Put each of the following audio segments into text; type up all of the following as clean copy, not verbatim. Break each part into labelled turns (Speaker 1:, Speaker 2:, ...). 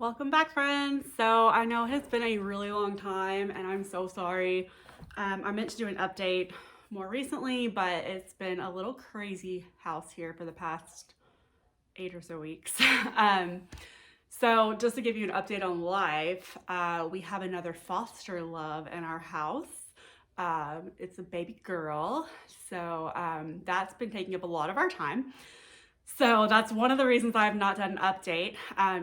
Speaker 1: Welcome back, friends. So I know it has been a really long time and I'm so sorry. I meant to do an update more recently, but it's been a little crazy house here for the past 8 or so weeks. So just to give you an update on life, we have another foster love in our house. It's a baby girl. So that's been taking up a lot of our time. So that's one of the reasons I have not done an update.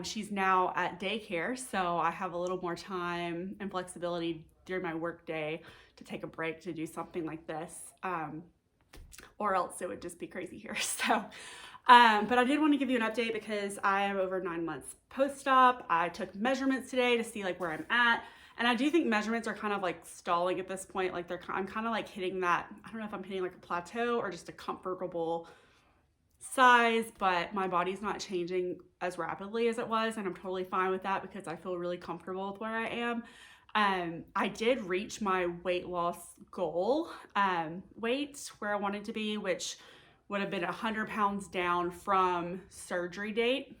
Speaker 1: She's now at daycare, so I have a little more time and flexibility during my work day to take a break to do something like this, or else it would just be crazy here. But I did want to give you an update because I am over 9 months post-op. I took measurements today to see like where I'm at. And I do think measurements are kind of like stalling at this point. Like I'm kind of like hitting that, I don't know if I'm hitting like a plateau or just a comfortable size, but my body's not changing as rapidly as it was, and I'm totally fine with that because I feel really comfortable with where I am. I did reach my weight loss goal weight where I wanted to be, which would have been 100 pounds down from surgery date.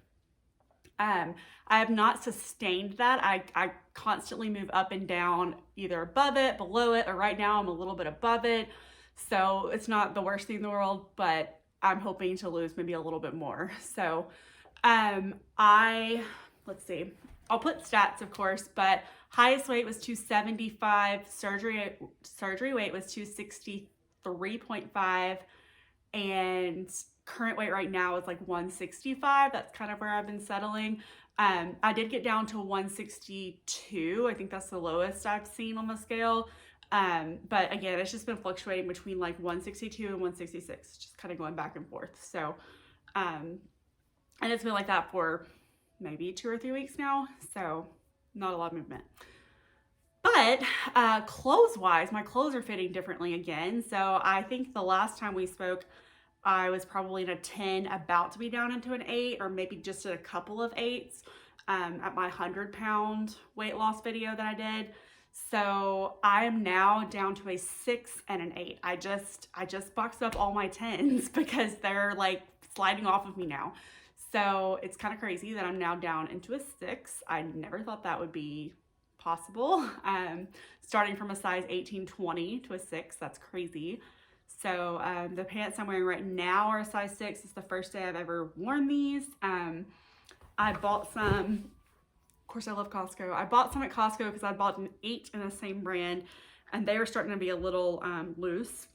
Speaker 1: I have not sustained that. I constantly move up and down, either above it, below it, or right now I'm a little bit above it. So it's not the worst thing in the world, but I'm hoping to lose maybe a little bit more. So let's see, I'll put stats of course, but highest weight was 275, surgery weight was 263.5, and current weight right now is like 165. That's kind of where I've been settling. I did get down to 162. I think that's the lowest I've seen on the scale. But again, it's just been fluctuating between like 162 and 166, just kind of going back and forth. So, and it's been like that for maybe 2 or 3 weeks now. So not a lot of movement. But clothes wise, my clothes are fitting differently again. So I think the last time we spoke, I was probably in a 10, about to be down into an 8, or maybe just a couple of 8s at my 100-pound weight loss video that I did. So I am now down to a 6 and an 8. I just boxed up all my 10s because they're like sliding off of me now. So it's kind of crazy that I'm now down into a 6. I never thought that would be possible. Starting from a size 18-20 to a 6, that's crazy. So the pants I'm wearing right now are a size 6. It's the first day I've ever worn these. I bought some. Of course, I love Costco. I bought some at Costco because I bought an 8 in the same brand, and they were starting to be a little loose.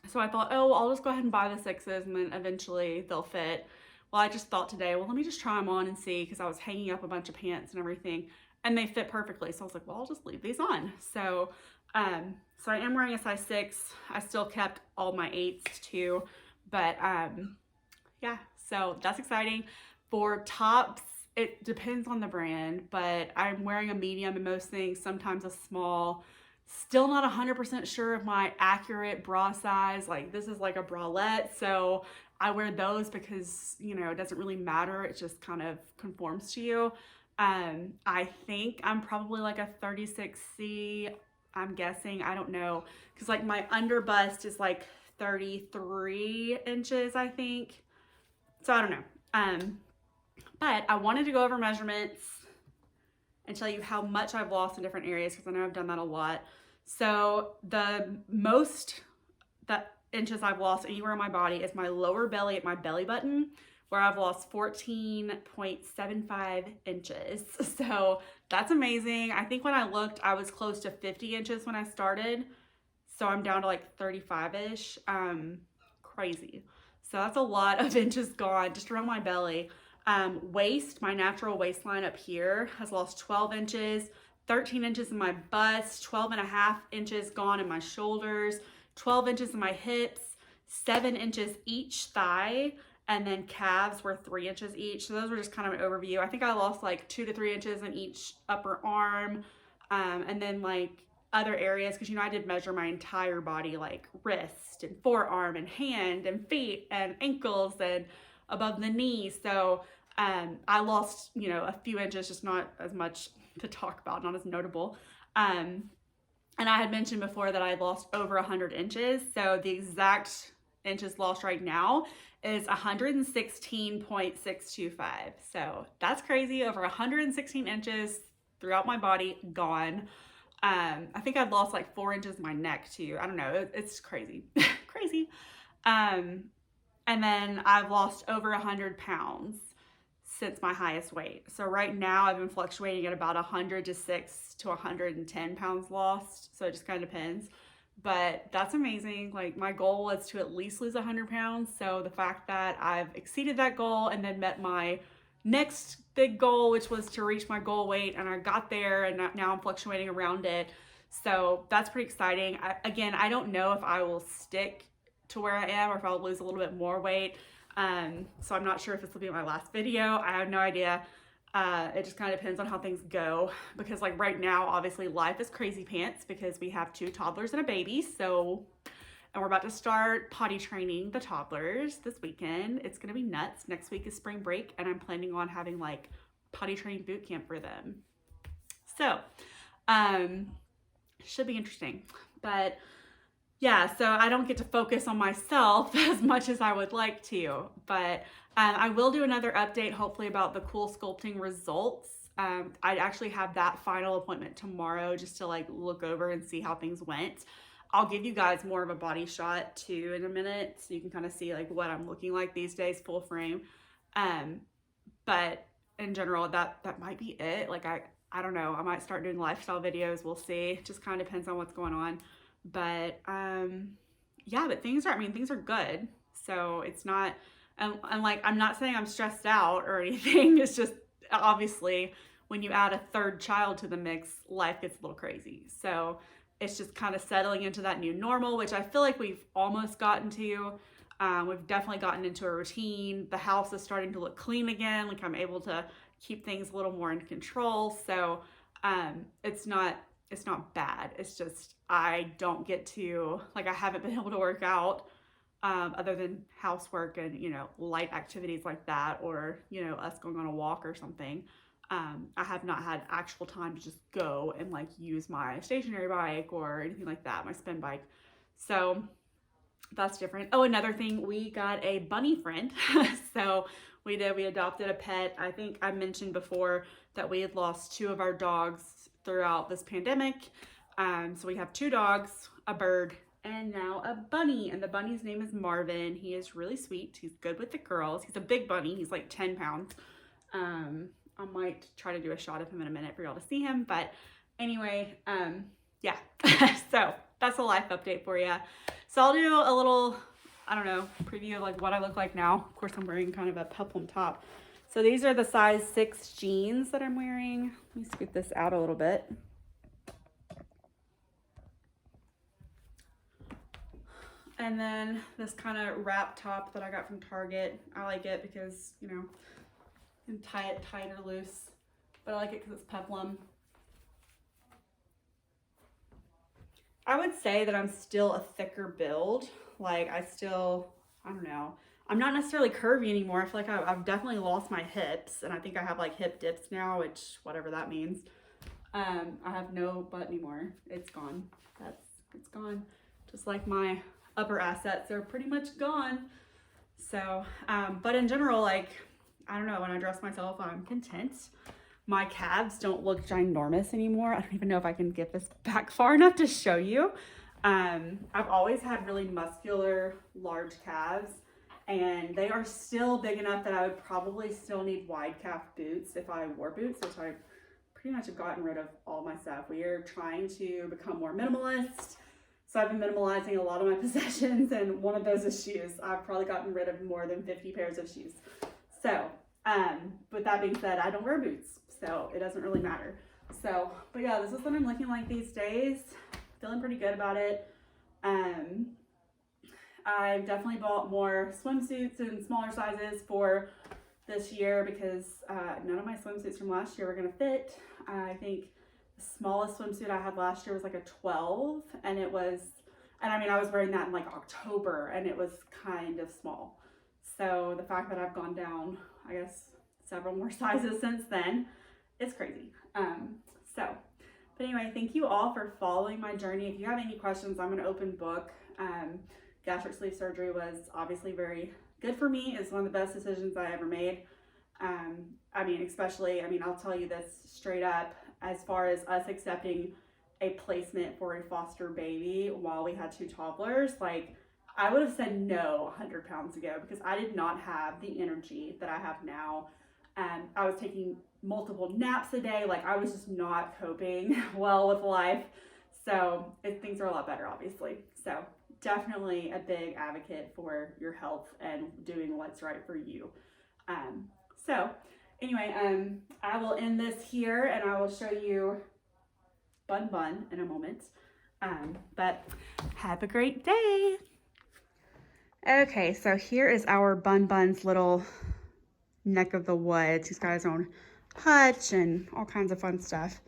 Speaker 1: So I thought, oh, I'll just go ahead and buy the 6s, and then eventually they'll fit. Well, I just thought today, well, let me just try them on and see, because I was hanging up a bunch of pants and everything, and they fit perfectly. So I was like, well, I'll just leave these on. So I am wearing a size 6. I still kept all my 8s too, but yeah, so that's exciting. For tops, it depends on the brand, but I'm wearing a medium in most things, sometimes a small. Still not 100% sure of my accurate bra size. Like, this is like a bralette, so I wear those because, you know, it doesn't really matter. It just kind of conforms to you. I think I'm probably like a 36C, I'm guessing. I don't know, because like my under bust is like 33 inches, I think. So I don't know. But I wanted to go over measurements and tell you how much I've lost in different areas, because I know I've done that a lot. So the most that inches I've lost anywhere on my body is my lower belly at my belly button, where I've lost 14.75 inches. So that's amazing. I think when I looked, I was close to 50 inches when I started. So I'm down to like 35-ish. Crazy. So that's a lot of inches gone just around my belly. Waist, my natural waistline up here has lost 12 inches, 13 inches in my bust, 12.5 inches gone in my shoulders, 12 inches in my hips, 7 inches each thigh, and then calves were 3 inches each. So those were just kind of an overview. I think I lost like 2 to 3 inches in each upper arm, and then like other areas, because you know I did measure my entire body, like wrist and forearm and hand and feet and ankles and above the knee. So I lost, you know, a few inches, just not as much to talk about, not as notable. And I had mentioned before that I lost over 100 inches. So the exact inches lost right now is 116.625. So that's crazy. Over 116 inches throughout my body gone. I think I've lost like 4 inches in my neck too. I don't know. It's crazy. Crazy. And then I've lost over 100 pounds since my highest weight. So right now I've been fluctuating at about 106 to 110 pounds lost. So it just kind of depends. But that's amazing. Like, my goal is to at least lose 100 pounds. So the fact that I've exceeded that goal and then met my next big goal, which was to reach my goal weight, and I got there, and now I'm fluctuating around it. So that's pretty exciting. Again, I don't know if I will stick to where I am or if I'll lose a little bit more weight. So I'm not sure if this will be my last video. I have no idea. It just kind of depends on how things go, because like right now, obviously life is crazy pants because we have 2 toddlers and a baby. So, and we're about to start potty training the toddlers this weekend. It's going to be nuts. Next week is spring break, and I'm planning on having like potty training boot camp for them. So, should be interesting. But yeah, so I don't get to focus on myself as much as I would like to, but I will do another update, hopefully, about the cool sculpting results. I actually have that final appointment tomorrow just to like look over and see how things went. I'll give you guys more of a body shot too in a minute, so you can kind of see like what I'm looking like these days, full frame. But in general, that might be it. Like I don't know. I might start doing lifestyle videos. We'll see. It just kind of depends on what's going on. But yeah, but things are good. So it's not, and like, I'm not saying I'm stressed out or anything. It's just, obviously, when you add a 3rd child to the mix, life gets a little crazy. So it's just kind of settling into that new normal, which I feel like we've almost gotten to. We've definitely gotten into a routine. The house is starting to look clean again. Like, I'm able to keep things a little more in control. So it's not bad. It's just, I don't get to, like, I haven't been able to work out other than housework and, you know, light activities like that, or, you know, us going on a walk or something. I have not had actual time to just go and like use my stationary bike or anything like that, my spin bike. So that's different. Oh, another thing, we got a bunny friend. So we adopted a pet. I think I mentioned before that we had lost 2 of our dogs throughout this pandemic. So we have 2 dogs, a bird, and now a bunny. And the bunny's name is Marvin. He is really sweet. He's good with the girls. He's a big bunny. He's like 10 pounds. I might try to do a shot of him in a minute for y'all to see him. But anyway, yeah. So that's a life update for you. So I'll do a little, I don't know, preview of like what I look like now. Of course, I'm wearing kind of a peplum top. So these are the size 6 jeans that I'm wearing. Let me scoot this out a little bit. And then this kind of wrap top that I got from Target. I like it because, you know, you can tie it tight or loose. But I like it because it's peplum. I would say that I'm still a thicker build. Like, I don't know. I'm not necessarily curvy anymore. I feel like I've definitely lost my hips, and I think I have like hip dips now, which whatever that means. I have no butt anymore. It's gone. It's gone. Just like my upper assets are pretty much gone. So, but in general, like, I don't know, when I dress myself, I'm content. My calves don't look ginormous anymore. I don't even know if I can get this back far enough to show you. I've always had really muscular, large calves, and they are still big enough that I would probably still need wide calf boots if I wore boots, which I pretty much have gotten rid of all my stuff. We are trying to become more minimalist. So I've been minimalizing a lot of my possessions, and one of those is shoes. I've probably gotten rid of more than 50 pairs of shoes. So, with that being said, I don't wear boots, so it doesn't really matter. So, but yeah, this is what I'm looking like these days. Feeling pretty good about it. I've definitely bought more swimsuits in smaller sizes for this year because none of my swimsuits from last year were gonna fit. I think the smallest swimsuit I had last year was like a 12, and I was wearing that in like October, and it was kind of small. So the fact that I've gone down, I guess, several more sizes since then, it's crazy. But anyway, thank you all for following my journey. If you have any questions, I'm an open book. gastric sleeve surgery was obviously very good for me. It's one of the best decisions I ever made. I mean, especially, I mean, I'll tell you this straight up, as far as us accepting a placement for a foster baby while we had two toddlers, like, I would have said no 100 pounds ago because I did not have the energy that I have now. I was taking multiple naps a day. Like, I was just not coping well with life. So things are a lot better, obviously. So definitely a big advocate for your health and doing what's right for you. So anyway, I will end this here and I will show you Bun Bun in a moment. But have a great day. Okay, so here is our Bun Bun's little neck of the woods. He's got his own hutch and all kinds of fun stuff.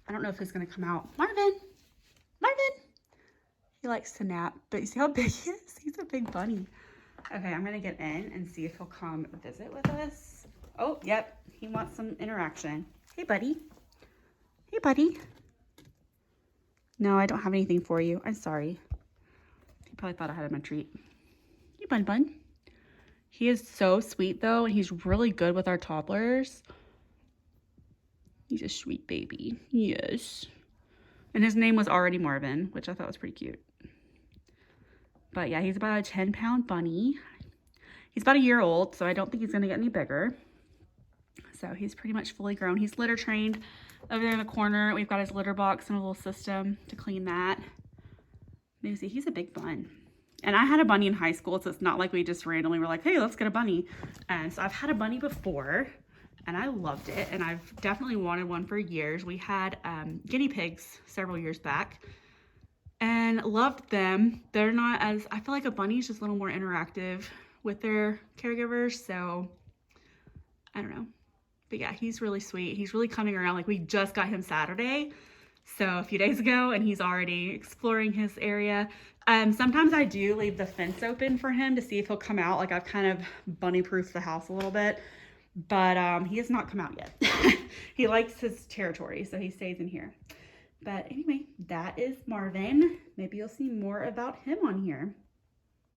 Speaker 1: I don't know if he's gonna come out. Marvin! Marvin! He likes to nap, but you see how big he is? He's a big bunny. Okay, I'm gonna get in and see if he'll come visit with us. Oh, yep, he wants some interaction. Hey, buddy. Hey, buddy. No, I don't have anything for you. I'm sorry. He probably thought I had him a treat. Hey, Bun Bun. He is so sweet, though, and he's really good with our toddlers. He's a sweet baby. Yes. And his name was already Marvin, which I thought was pretty cute. But yeah, he's about a 10-pound bunny. He's about a year old, so I don't think he's going to get any bigger. So he's pretty much fully grown. He's litter trained over there in the corner. We've got his litter box and a little system to clean that. You see, he's a big bun. And I had a bunny in high school, so it's not like we just randomly were like, hey, let's get a bunny. And so I've had a bunny before, and I loved it. And I've definitely wanted one for years. We had guinea pigs several years back and loved them. They're not as, I feel like a bunny is just a little more interactive with their caregivers. So I don't know. But yeah, he's really sweet. He's really coming around. Like, we just got him Saturday, so a few days ago, and he's already exploring his area. Sometimes I do leave the fence open for him to see if he'll come out. Like, I've kind of bunny-proofed the house a little bit, but he has not come out yet. He likes his territory, so he stays in here. But anyway, that is Marvin. Maybe you'll see more about him on here.